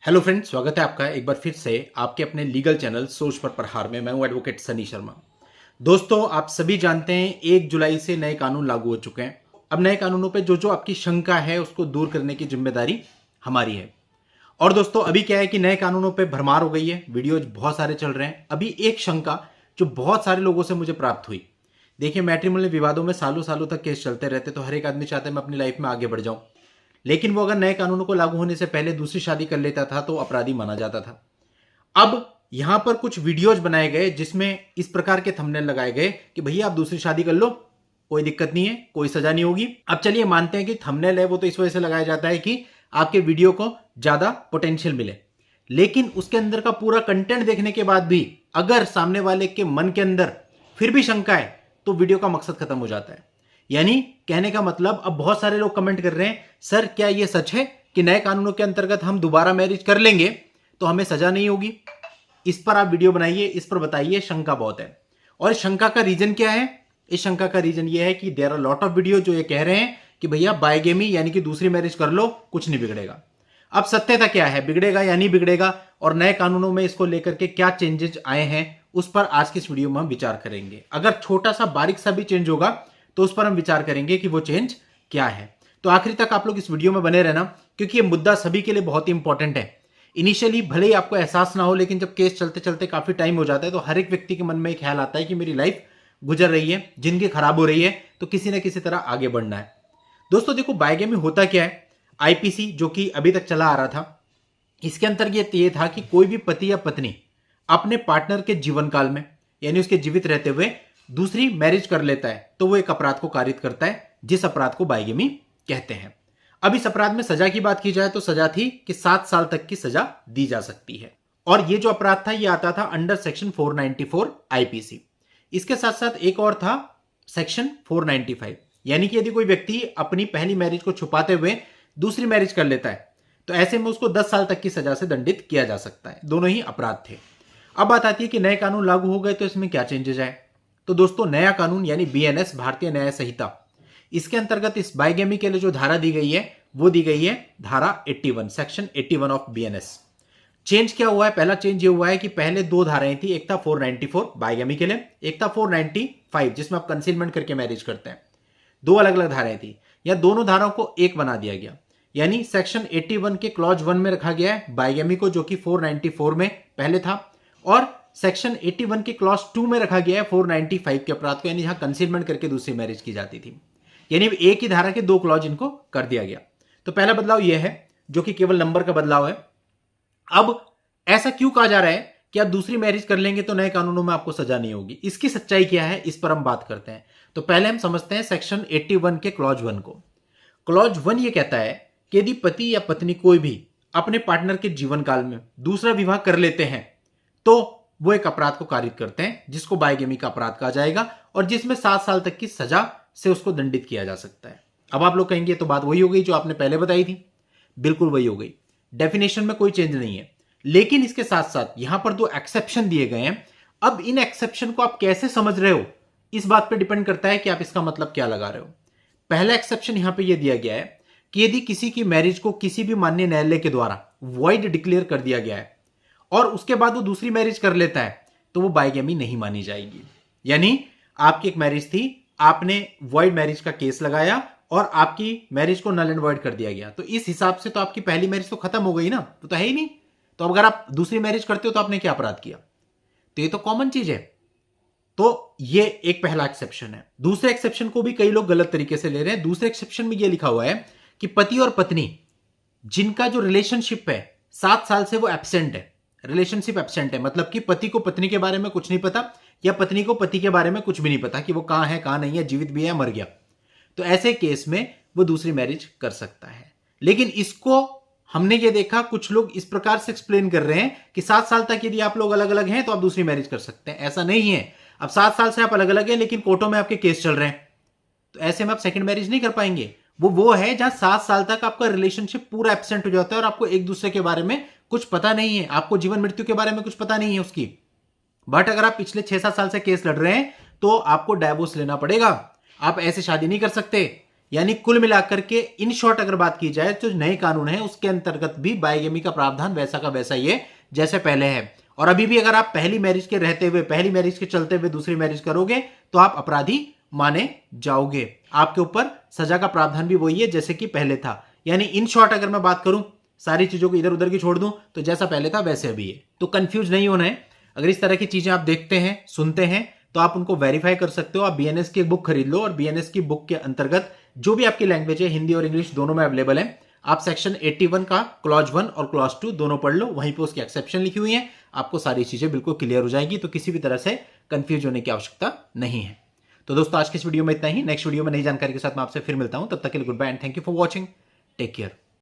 Hello friends, स्वागत है आपका एक बार फिर से आपके अपने लीगल चैनल सोच पर प्रहार में। मैं हूं एडवोकेट सनी शर्मा। दोस्तों, आप सभी जानते हैं 1 जुलाई से नए कानून लागू हो चुके हैं। अब नए कानूनों पे जो जो आपकी शंका है उसको दूर करने की जिम्मेदारी हमारी है। और दोस्तों, अभी क्या है कि नए कानूनों पे भरमार हो गई है, वीडियोज बहुत सारे चल रहे हैं। अभी एक शंका जो बहुत सारे लोगों से मुझे प्राप्त हुई। देखिए, मैट्रिमोनियल विवादों में सालों सालों तक केस चलते रहते, तो हर एक आदमी चाहता है मैं अपनी लाइफ में आगे बढ़ जाऊं। लेकिन वो अगर नए कानूनों को लागू होने से पहले दूसरी शादी कर लेता था तो अपराधी माना जाता था। अब यहां पर कुछ वीडियोज बनाए गए जिसमें इस प्रकार के थंबनेल लगाए गए कि भैया आप दूसरी शादी कर लो, कोई दिक्कत नहीं है, कोई सजा नहीं होगी। अब चलिए मानते हैं कि थंबनेल है वो तो इस वजह से लगाया जाता है कि आपके वीडियो को ज्यादा पोटेंशियल मिले। लेकिन उसके अंदर का पूरा कंटेंट देखने के बाद भी अगर सामने वाले के मन के अंदर फिर भी शंका है तो वीडियो का मकसद खत्म हो जाता है। यानी कहने का मतलब, अब बहुत सारे लोग कमेंट कर रहे हैं, सर क्या यह सच है कि नए कानूनों के अंतर्गत हम दोबारा मैरिज कर लेंगे तो हमें सजा नहीं होगी? इस पर आप वीडियो बनाइए, इस पर बताइए। शंका बहुत है। और शंका का रीजन क्या है? इस शंका का रीजन यह है कि there are lot of video जो ये कह रहे हैं कि भैया बायगेमी यानी कि दूसरी मैरिज कर लो, कुछ नहीं बिगड़ेगा। अब सत्यता क्या है, बिगड़ेगा या नहीं बिगड़ेगा, और नए कानूनों में इसको लेकर के क्या चेंजेस आए हैं, उस पर आज की इस वीडियो में हम विचार करेंगे। अगर छोटा सा बारीक सा भी चेंज होगा तो उस पर हम विचार करेंगे कि वो चेंज क्या है। तो आखिरी तक आप लोग इस वीडियो में बने रहना, क्योंकि ये मुद्दा सभी के लिए बहुत ही इंपॉर्टेंट है। इनिशियली भले ही आपको एहसास ना हो, लेकिन जब केस चलते चलते काफी टाइम हो जाता है तो हर एक व्यक्ति के मन में एक ख्याल आता है कि मेरी लाइफ गुजर रही है, जिंदगी खराब हो रही है, तो किसी न किसी तरह आगे बढ़ना है। दोस्तों देखो, बायगेमी होता क्या है? आईपीसी जो कि अभी तक चला आ रहा था, इसके अंतर्गत ये था कि कोई भी पति या पत्नी अपने पार्टनर के जीवन काल में यानी उसके जीवित रहते हुए दूसरी मैरिज कर लेता है तो वो एक अपराध को कारित करता है, जिस अपराध को बायगेमी कहते हैं। अब इस अपराध में सजा की बात की जाए तो सजा थी कि 7 साल तक की सजा दी जा सकती है। और ये जो अपराध था ये आता था अंडर सेक्शन 494 आईपीसी। इसके साथ साथ एक और था सेक्शन 495, यानी कि यदि कोई व्यक्ति अपनी पहली मैरिज को छुपाते हुए दूसरी मैरिज कर लेता है तो ऐसे में उसको 10 साल तक की सजा से दंडित किया जा सकता है। दोनों ही अपराध थे। अब बात आती है कि नए कानून लागू हो गए तो इसमें क्या चेंजेस आए। तो दोस्तों, नया कानून यानी बीएनएस, भारतीय न्याय संहिता, इसके अंतर्गत इस बायगेमी के लिए जो धारा दी गई है वो दी गई है धारा 81, सेक्शन 81 ऑफ बीएनएस। चेंज क्या हुआ है? पहला चेंज ये हुआ है कि पहले 2 धाराएं थी, एक था 494 बायगेमी के लिए, एक था 495 जिसमें आप कंसीलमेंट करके मैरिज करते हैं। 2 अलग अलग धाराएं थी। या दोनों धाराओं को एक बना दिया गया, यानी सेक्शन 81 के क्लॉज 1 में रखा गया है बायगेमी को, जो कि 494 में पहले था, और सेक्शन 81 के क्लॉज 2 में रखा गया है 495 के अपराध को, यानी जहां कंसीलमेंट करके दूसरी मैरिज की जाती थी। यानी एक ही धारा के 2 क्लॉज इनको कर दिया गया। तो पहला बदलाव यह है जो कि केवल नंबर का बदलाव है। अब ऐसा क्यों कहा जा रहा है कि आप दूसरी मैरिज कर लेंगे तो नए कानूनों में आपको सजा नहीं होगी? इसकी सच्चाई क्या है, इस पर हम बात करते हैं। तो पहले हम समझते हैं सेक्शन 81 के क्लॉज 1 को। क्लॉज 1 ये कहता है कि यदि पति या पत्नी कोई भी अपने पार्टनर के जीवन काल में दूसरा विवाह कर लेते हैं तो वो एक अपराध को कारित करते हैं, जिसको बायगेमी का अपराध कहा जाएगा, और जिसमें 7 साल तक की सजा से उसको दंडित किया जा सकता है। अब आप लोग कहेंगे तो बात वही हो गई जो आपने पहले बताई थी। बिल्कुल वही हो गई, डेफिनेशन में कोई चेंज नहीं है। लेकिन इसके साथ साथ यहां पर 2 एक्सेप्शन दिए गए हैं। अब इन एक्सेप्शन को आप कैसे समझ रहे हो, इस बात पर डिपेंड करता है कि आप इसका मतलब क्या लगा रहे हो। पहला एक्सेप्शन यहां पे यह दिया गया है कि यदि किसी की मैरिज को किसी भी मान्य न्यायालय के द्वारा वॉइड डिक्लेयर कर दिया गया है और उसके बाद वो दूसरी मैरिज कर लेता है तो वो बायगेमी नहीं मानी जाएगी। यानी आपकी एक मैरिज थी, आपने वॉइड मैरिज का केस लगाया और आपकी मैरिज को नल एंड वॉइड कर दिया गया, तो इस हिसाब से तो आपकी पहली मैरिज तो खत्म हो गई ना, तो है ही नहीं। तो अगर आप दूसरी मैरिज करते हो तो आपने क्या अपराध किया? तो ये तो कॉमन चीज है। तो ये एक पहला एक्सेप्शन है। दूसरे एक्सेप्शन को भी कई लोग गलत तरीके से ले रहे हैं। दूसरे एक्सेप्शन में ये लिखा हुआ है कि पति और पत्नी जिनका जो रिलेशनशिप है 7 साल से वो एब्सेंट है, रिलेशनशिप एब्सेंट है, मतलब कि पति को पत्नी के बारे में कुछ नहीं पता या पत्नी को पति के बारे में कुछ भी नहीं पता कि वो कहां है कहां नहीं है, जीवित भी है मर गया, तो ऐसे केस में वो दूसरी मैरिज कर सकता है। लेकिन इसको हमने ये देखा कुछ लोग इस प्रकार से एक्सप्लेन कर रहे हैं कि 7 साल तक यदि आप लोग अलग अलग हैं तो आप दूसरी मैरिज कर सकते हैं। ऐसा नहीं है। अब 7 साल से आप अलग अलग हैं लेकिन कोर्टों में आपके केस चल रहे हैं, तो ऐसे में आप सेकंड मैरिज नहीं कर पाएंगे। वो है जहां 7 साल तक आपका रिलेशनशिप पूरा एब्सेंट हो जाता है और आपको एक दूसरे के बारे में कुछ पता नहीं है, आपको जीवन मृत्यु के बारे में कुछ पता नहीं है उसकी। बट अगर आप पिछले 6-7 साल से केस लड़ रहे हैं तो आपको डाइवोर्स लेना पड़ेगा। आप ऐसे शादी नहीं कर सकते यानी कुल मिलाकर के इन शॉर्ट अगर बात की जाए तो नए कानून है उसके अंतर्गत भी बाइगेमी का प्रावधान वैसा का वैसा ही है जैसे पहले है। और अभी भी अगर आप पहली मैरिज के रहते हुए, पहली मैरिज के चलते हुए दूसरी मैरिज करोगे तो आप अपराधी माने जाओगे। आपके ऊपर सजा का प्रावधान भी वही है जैसे कि पहले था। यानी इन शॉर्ट अगर मैं बात करूं, सारी चीजों को इधर उधर की छोड़ दूं, तो जैसा पहले था वैसे अभी है। तो कंफ्यूज नहीं होना है। अगर इस तरह की चीजें आप देखते हैं, सुनते हैं, तो आप उनको वेरीफाई कर सकते हो। आप बीएनएस की एक बुक खरीद लो और बीएनएस की बुक के अंतर्गत जो भी आपकी लैंग्वेज है, हिंदी और इंग्लिश दोनों में अवेलेबल है, आप सेक्शन 81 का क्लॉज 1 और क्लॉज 2 दोनों पढ़ लो। वहीं पे उसकी एक्सेप्शन लिखी हुई है, आपको सारी चीजें बिल्कुल क्लियर हो जाएगी। तो किसी भी तरह से कंफ्यूज होने की आवश्यकता नहीं है। तो दोस्तों आज की इस वीडियो में इतना ही। नेक्स्ट वीडियो में नई जानकारी के साथ मैं आपसे फिर मिलता हूं। तब तक के लिए goodbye and thank you for watching. Take care.